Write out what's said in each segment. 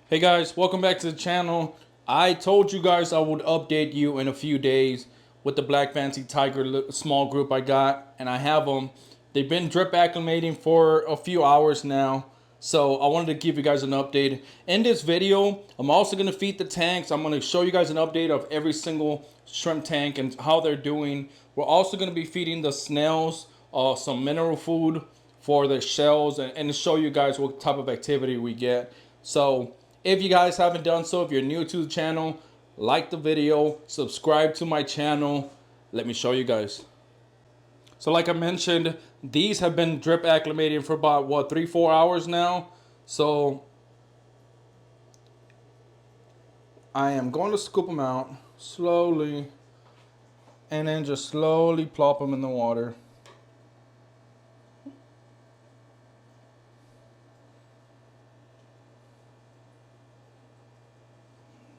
Hey guys, welcome back to the channel. I told you guys I would update you in a few days with the Black Fancy Tiger small group I got, and I have them. They've been drip acclimating for a few hours now, so I wanted to give you guys an update. In this video, I'm also going to feed the tanks. I'm going to show you guys an update of every single shrimp tank and how they're doing. We're also going to be feeding the snails some mineral food for the shells and to show you guys what type of activity we get. So if you guys haven't done so, if you're new to the channel, like the video, subscribe to my channel. Let me show you guys. So like I mentioned, these have been drip acclimating for about, what, 3-4 hours now. So I am going to scoop them out slowly and then just slowly plop them in the water.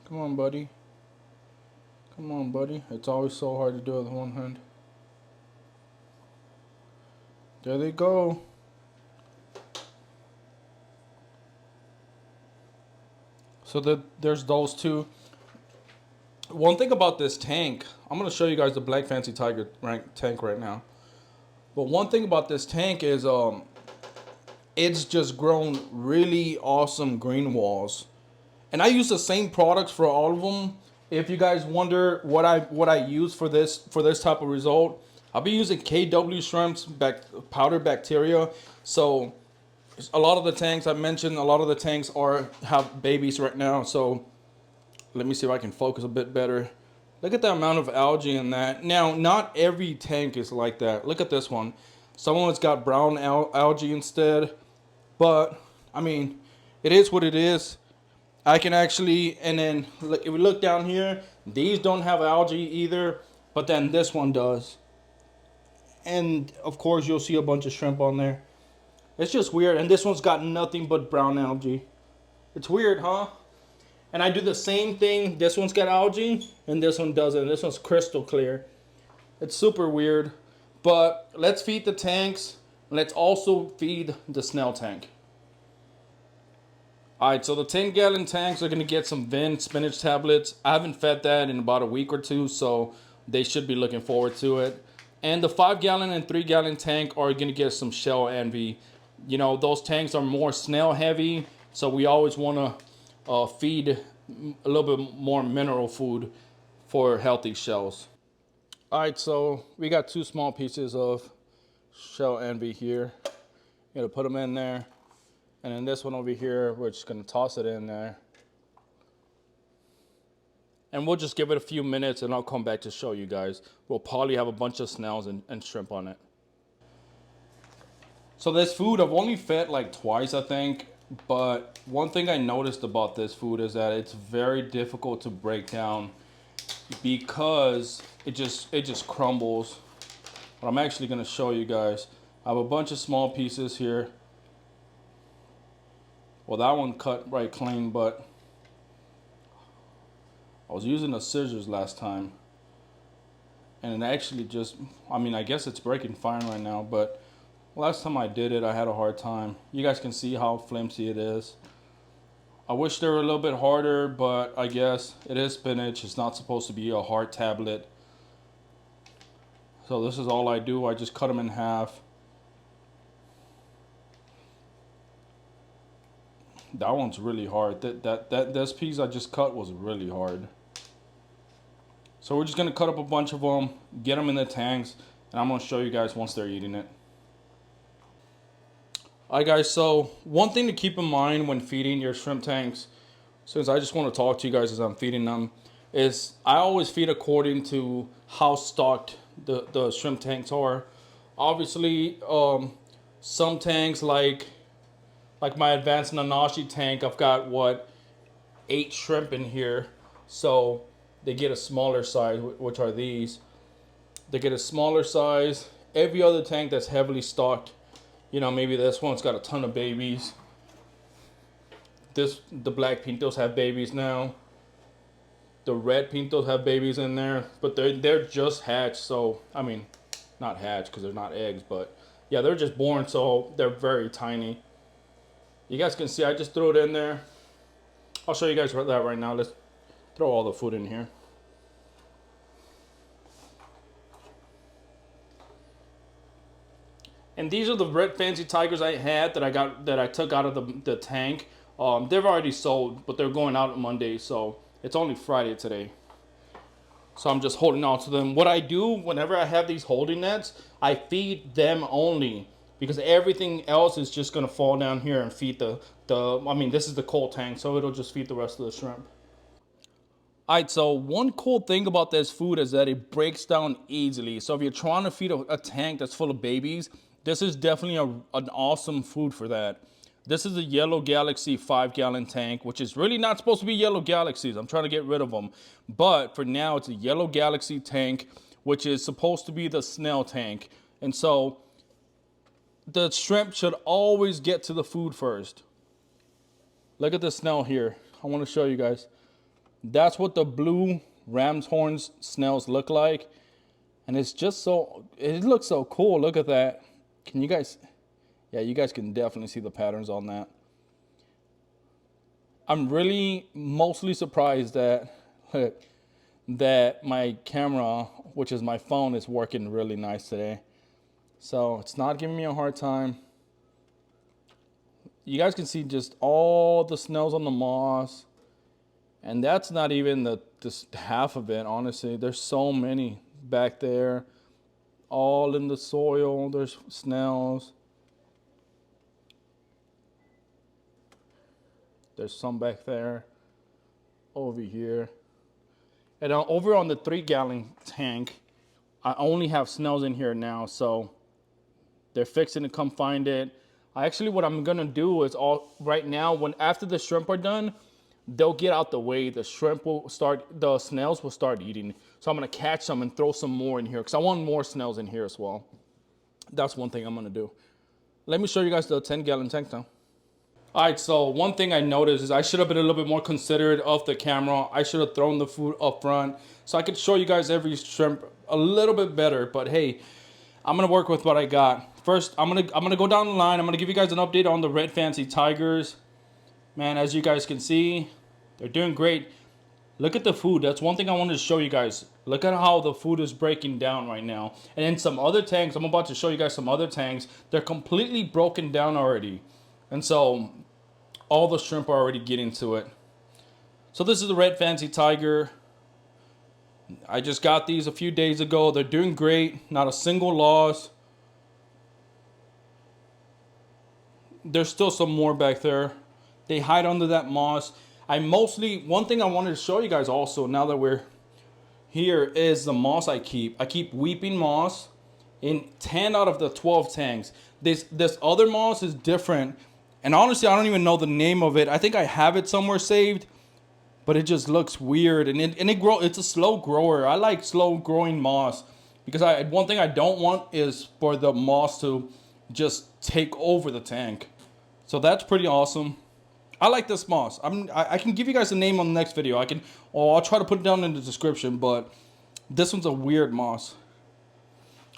Come on, buddy. Come on, buddy. It's always so hard to do it with one hand. There they go. So there's those two. One thing about this tank, I'm going to show you guys the Black Fancy Tiger tank right now. But one thing about this tank is it's just grown really awesome green walls. And I use the same products for all of them. If you guys wonder what I use for this type of result, I'll be using KW shrimps powder bacteria. So a lot of the tanks I mentioned, a lot of the tanks have babies right now. So let me see if I can focus a bit better. Look at the amount of algae in that. Now, not every tank is like that. Look at this one. Someone's got brown algae instead. But, I mean, it is what it is. I can actually, and then if we look down here, these don't have algae either. But then this one does. And, of course, you'll see a bunch of shrimp on there. It's just weird. And this one's got nothing but brown algae. It's weird, huh? And I do the same thing. This one's got algae, and this one doesn't. This one's crystal clear. It's super weird. But let's feed the tanks. Let's also feed the snail tank. Alright, so the 10-gallon tanks are going to get some Vin Spinach tablets. I haven't fed that in about a week or two, so they should be looking forward to it. And the 5-gallon and 3-gallon tank are going to get some shell envy. You know, those tanks are more snail heavy, so we always want to feed a little bit more mineral food for healthy shells. Alright, so we got 2 small pieces of shell envy here. Gonna put them in there. And then this one over here, we're just gonna toss it in there. And we'll just give it a few minutes and I'll come back to show you guys. We'll probably have a bunch of snails and shrimp on it. So this food, I've only fed like twice, I think. But one thing I noticed about this food is that it's very difficult to break down because it just crumbles. But I'm actually gonna show you guys. I have a bunch of small pieces here. Well, that one cut right clean, but I was using the scissors last time. And it actually just, I mean, I guess it's breaking fine right now, but last time I did it, I had a hard time. You guys can see how flimsy it is. I wish they were a little bit harder, but I guess it is spinach. It's not supposed to be a hard tablet. So this is all I do. I just cut them in half. That one's really hard. This piece I just cut was really hard. So we're just gonna cut up a bunch of them, get them in the tanks, and I'm gonna show you guys once they're eating it. Alright guys, so one thing to keep in mind when feeding your shrimp tanks, since I just want to talk to you guys as I'm feeding them, is I always feed according to how stocked the shrimp tanks are. Obviously, some tanks like my advanced Nanashi tank, I've got what, 8 shrimp in here, so they get a smaller size, which are these. They get a smaller size. Every other tank that's heavily stocked, you know, maybe this one's got a ton of babies. The black pintos have babies now. The red pintos have babies in there, but they're just hatched. So I mean, not hatched because they're not eggs, but yeah, they're just born, so they're very tiny. You guys can see I just threw it in there. I'll show you guys that right now. Let's throw all the food in here. And these are the red fancy tigers I had that I took out of the tank. They've already sold, but they're going out on Monday, so it's only Friday today. So I'm just holding on to them. What I do whenever I have these holding nets, I feed them only, because everything else is just gonna fall down here and feed I mean, this is the cold tank, so it'll just feed the rest of the shrimp. All right, so one cool thing about this food is that it breaks down easily. So if you're trying to feed a tank that's full of babies, this is definitely an awesome food for that. This is a Yellow Galaxy 5-gallon tank, which is really not supposed to be Yellow Galaxies. I'm trying to get rid of them. But for now, it's a Yellow Galaxy tank, which is supposed to be the snail tank. And so the shrimp should always get to the food first. Look at the snail here. I want to show you guys. That's what the blue ram's horns snails look like. And it's just so, it looks so cool. Look at that. Can you guys, yeah, you guys can definitely see the patterns on that. I'm really mostly surprised that, that my camera, which is my phone, is working really nice today. So it's not giving me a hard time. You guys can see just all the snails on the moss. And that's not even just half of it, honestly. There's so many back there. All in the soil, there's snails. There's some back there. Over here. And over on the 3-gallon tank, I only have snails in here now, so they're fixing to come find it. What I'm gonna do is right now, after the shrimp are done, they'll get out the way. The snails will start eating. So I'm gonna catch some and throw some more in here, because I want more snails in here as well. That's one thing I'm gonna do. Let me show you guys the 10-gallon tank now. All right, so one thing I noticed is I should have been a little bit more considerate of the camera. I should have thrown the food up front so I could show you guys every shrimp a little bit better. But hey, I'm gonna work with what I got. First, I'm gonna go down the line. I'm gonna give you guys an update on the red fancy tigers. Man, as you guys can see, they're doing great. Look at the food. That's one thing I wanted to show you guys. Look at how the food is breaking down right now. And in some other tanks, I'm about to show you guys some other tanks. They're completely broken down already. And so all the shrimp are already getting to it. So this is the red fancy tiger. I just got these a few days ago. They're doing great. Not a single loss. There's still some more back there. They hide under that moss. One thing I wanted to show you guys also, now that we're here, is the moss I keep. I keep weeping moss in 10 out of the 12 tanks. This other moss is different. And honestly, I don't even know the name of it. I think I have it somewhere saved, but it just looks weird. And it's a slow grower. I like slow growing moss, because one thing I don't want is for the moss to just take over the tank. So that's pretty awesome. I like this moss. I can give you guys the name on the next video. I'll try to put it down in the description, but this one's a weird moss.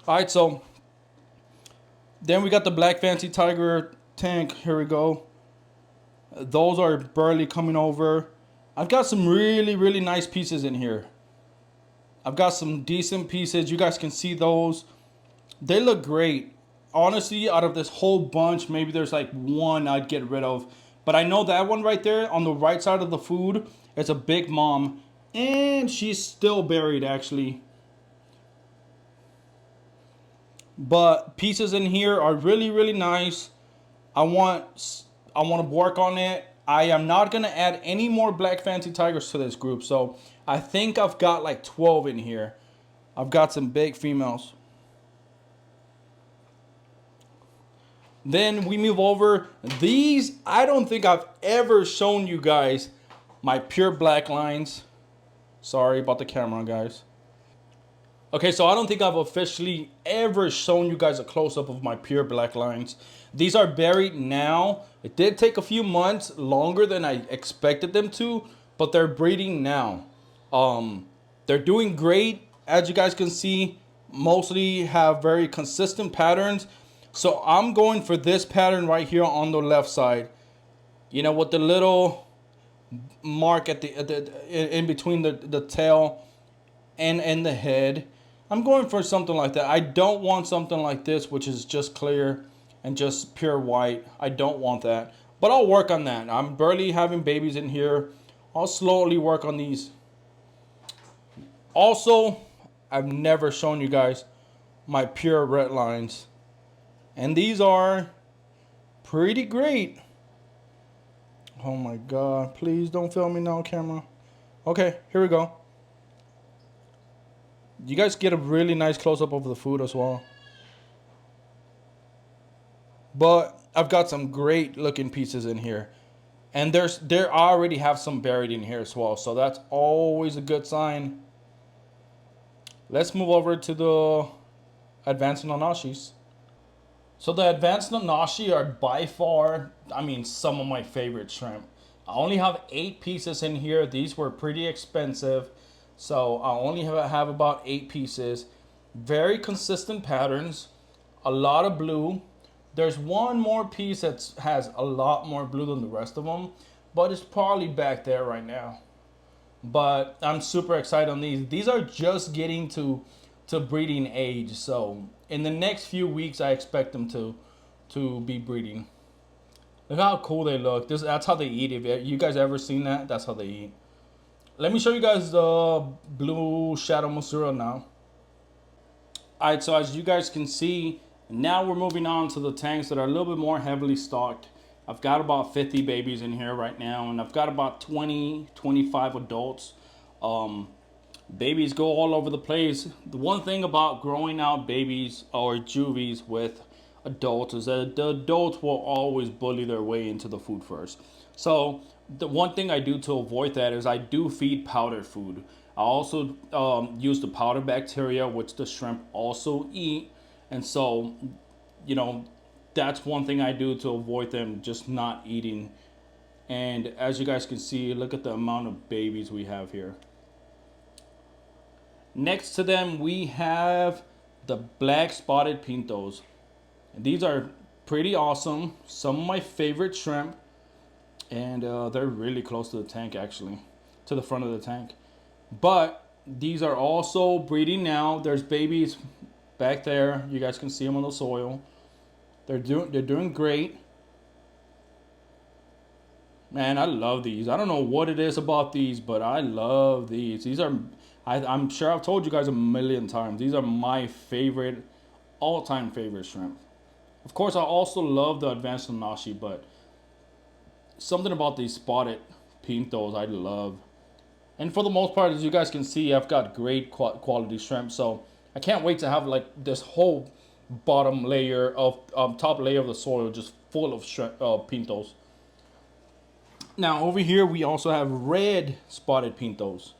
All right, so then we got the black fancy tiger tank. Here we go. Those are barely coming over. I've got some really, really nice pieces in here. I've got some decent pieces. You guys can see those. They look great. Honestly, out of this whole bunch, maybe there's like one I'd get rid of. But I know that one right there on the right side of the food is a big mom. And she's still buried, actually. But pieces in here are really, really nice. I want to work on it. I am not going to add any more black fancy tigers to this group. So I think I've got like 12 in here. I've got some big females. Then we move over. These, I don't think I've ever shown you guys my pure black lines. Sorry about the camera, guys. Okay, so I don't think I've officially ever shown you guys a close-up of my pure black lines. These are buried now. It did take a few months longer than I expected them to, but they're breeding now. They're doing great. As you guys can see, mostly have very consistent patterns. So I'm going for this pattern right here on the left side. You know, with the little mark at the in between the tail and the head. I'm going for something like that. I don't want something like this, which is just clear and just pure white. I don't want that. But I'll work on that. I'm barely having babies in here. I'll slowly work on these. Also, I've never shown you guys my pure red lines. And these are pretty great. Oh my God. Please don't film me now, camera. Okay, here we go. You guys get a really nice close-up of the food as well. But I've got some great looking pieces in here. And there already have some buried in here as well. So that's always a good sign. Let's move over to the advanced nanashis. So the advanced nanashi are by far, I mean, some of my favorite shrimp. I only have 8 pieces in here. These were pretty expensive. So I only have about 8 pieces. Very consistent patterns. A lot of blue. There's one more piece that has a lot more blue than the rest of them. But it's probably back there right now. But I'm super excited on these. These are just getting to breeding age. So in the next few weeks, I expect them to be breeding. Look how cool they look. That's how they eat. If you guys ever seen that, that's how they eat. Let me show you guys the blue shadow Masura now. Alright, so as you guys can see, now we're moving on to the tanks that are a little bit more heavily stocked. I've got about 50 babies in here right now, and I've got about 25 adults. Babies go all over the place. The one thing about growing out babies or juvies with adults is that the adults will always bully their way into the food first. So the one thing I do to avoid that is I do feed powdered food. I also use the powder bacteria, which the shrimp also eat. And so, you know, that's one thing I do to avoid them just not eating. And as you guys can see, look at the amount of babies we have here. Next to them, we have the black spotted pintos. And these are pretty awesome. Some of my favorite shrimp. And they're really close to the tank, actually, to the front of the tank. But these are also breeding now. There's babies back there. You guys can see them on the soil. They're doing great. Man, I love these. I don't know what it is about these, but I love these. These are, I'm sure I've told you guys a million times. These are my favorite, all-time favorite shrimp. Of course, I also love the advanced nanashi, but something about these spotted pintos I love. And for the most part, as you guys can see, I've got great quality shrimp. So I can't wait to have like this whole bottom layer of top layer of the soil just full of shrimp, pintos. Now over here we also have red spotted pintos.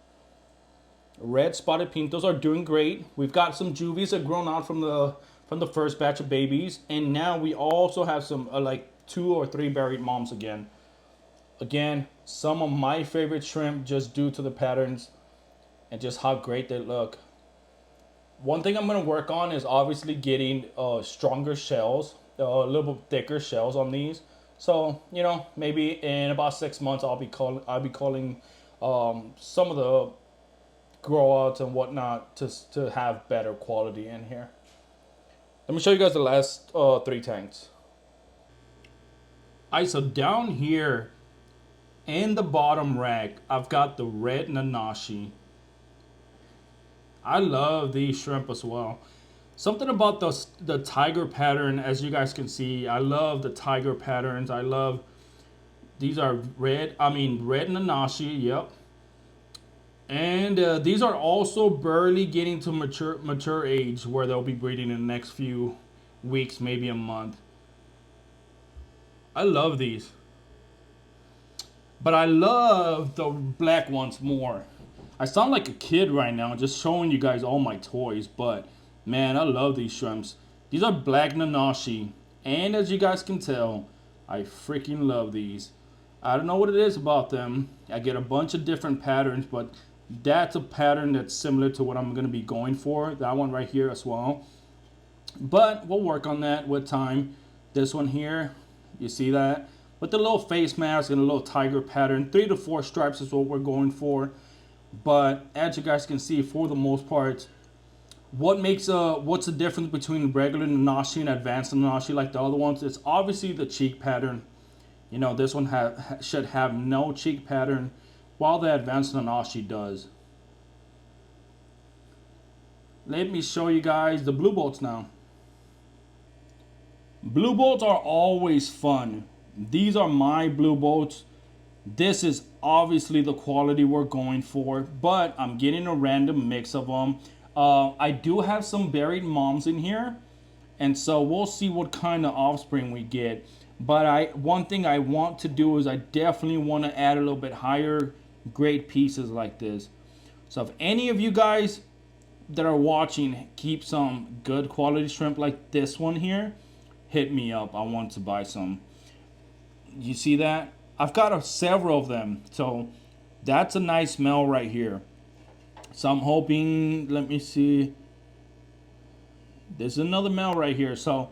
Red spotted pintos are doing great. We've got some juvies that grown out from the first batch of babies, and now we also have some like 2 or 3 buried moms again. Again, some of my favorite shrimp just due to the patterns and just how great they look. One thing I'm going to work on is obviously getting stronger shells, a little bit thicker shells on these. So, you know, maybe in about 6 months I'll be calling some of the grow outs and whatnot to have better quality in here. Let me show you guys the last 3 tanks. Alright, so down here in the bottom rack, I've got the red nanashi. I love these shrimp as well. Something about the tiger pattern, as you guys can see, I love the tiger patterns. I love, these are red nanashi, yep. And these are also barely getting to mature age where they'll be breeding in the next few weeks, maybe a month. I love these. But I love the black ones more. I sound like a kid right now just showing you guys all my toys, but man, I love these shrimps. These are black nanashi, and as you guys can tell, I freaking love these. I don't know what it is about them. I get a bunch of different patterns, but that's a pattern that's similar to what I'm going to be going for. That one right here as well. But we'll work on that with time. This one here, you see that? with the little face mask and a little tiger pattern. 3 to 4 stripes is what we're going for. But as you guys can see, for the most part, what's the difference between regular Nanashi and advanced Nanashi like the other ones? It's obviously the cheek pattern. You know, this one should have no cheek pattern, while the advanced Nanashi does. Let me show you guys the blue bolts now. Blue bolts are always fun. These are my blue bolts. This is obviously the quality we're going for, but I'm getting a random mix of them. I do have some buried moms in here, and so we'll see what kind of offspring we get. But one thing I want to do is I definitely want to add a little bit higher grade pieces like this. So if any of you guys that are watching keep some good quality shrimp like this one here, hit me up. I want to buy some. You see that? I've got several of them. So that's a nice smell right here. So I'm hoping, let me see. There's another male right here. So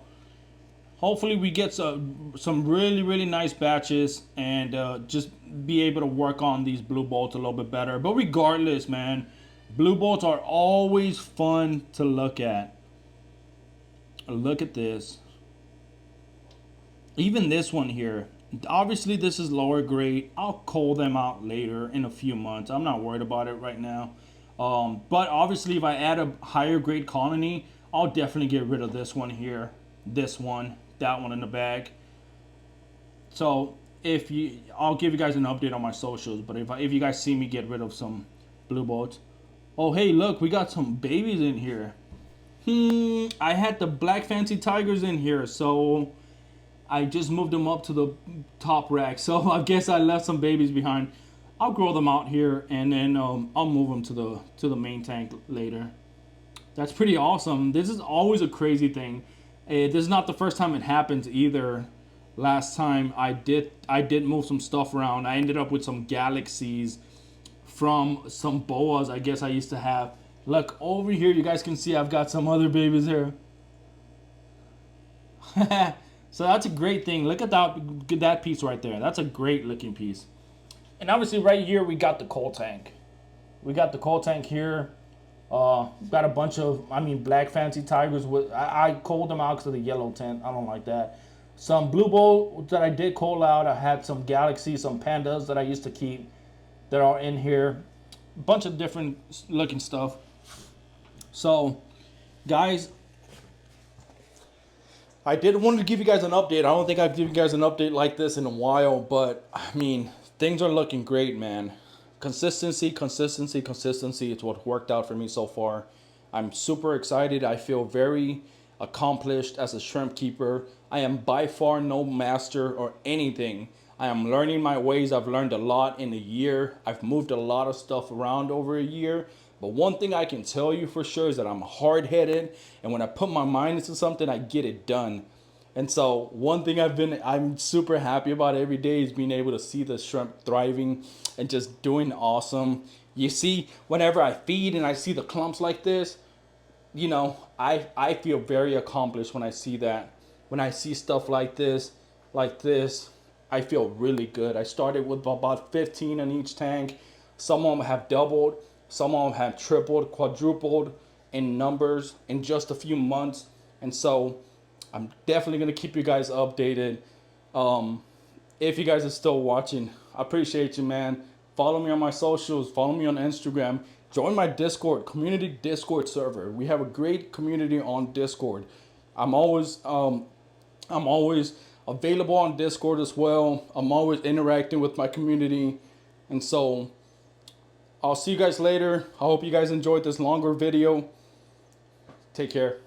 hopefully we get some really, really nice batches and just be able to work on these blue bolts a little bit better. But regardless, man, blue bolts are always fun to look at. Look at this. Even this one here. Obviously, this is lower grade. I'll cull them out later in a few months. I'm not worried about it right now. But obviously, if I add a higher grade colony, I'll definitely get rid of this one here. This one. That one in the bag. So, I'll give you guys an update on my socials. But if you guys see me get rid of some blue bolts. Oh, hey, look. We got some babies in here. I had the black fancy tigers in here. So I just moved them up to the top rack. So I guess I left some babies behind. I'll grow them out here and then I'll move them to the main tank later. That's pretty awesome. This is always a crazy thing. This is not the first time it happens either. Last time I did move some stuff around. I ended up with some galaxies from some boas I guess I used to have. Look over here, you guys can see I've got some other babies here. So that's a great thing. Look at that piece right there. That's a great looking piece. And obviously right here we got the coal tank. We got the coal tank here. Got a bunch of, black fancy tigers. I culled them out because of the yellow tint. I don't like that. Some blue bolt that I did cull out. I had some galaxies, some pandas that I used to keep that are in here. A bunch of different looking stuff. So, guys, I did want to give you guys an update. I don't think I've given you guys an update like this in a while, but things are looking great, man. Consistency is what worked out for me so far. I'm super excited. I feel very accomplished as a shrimp keeper. I am by far no master or anything. I am learning my ways. I've learned a lot in a year. I've moved a lot of stuff around over a year. But one thing I can tell you for sure is that I'm hard-headed, and when I put my mind into something, I get it done. And so one thing I'm super happy about every day is being able to see the shrimp thriving and just doing awesome. You see, whenever I feed and I see the clumps like this, you know, I feel very accomplished when I see that. When I see stuff like this, I feel really good. I started with about 15 in each tank. Some of them have doubled. Some of them have tripled, quadrupled in numbers in just a few months. And so I'm definitely going to keep you guys updated. If you guys are still watching, I appreciate you, man. Follow me on my socials. Follow me on Instagram. Join my Discord, community Discord server. We have a great community on Discord. I'm always available on Discord as well. I'm always interacting with my community. And so I'll see you guys later. I hope you guys enjoyed this longer video. Take care.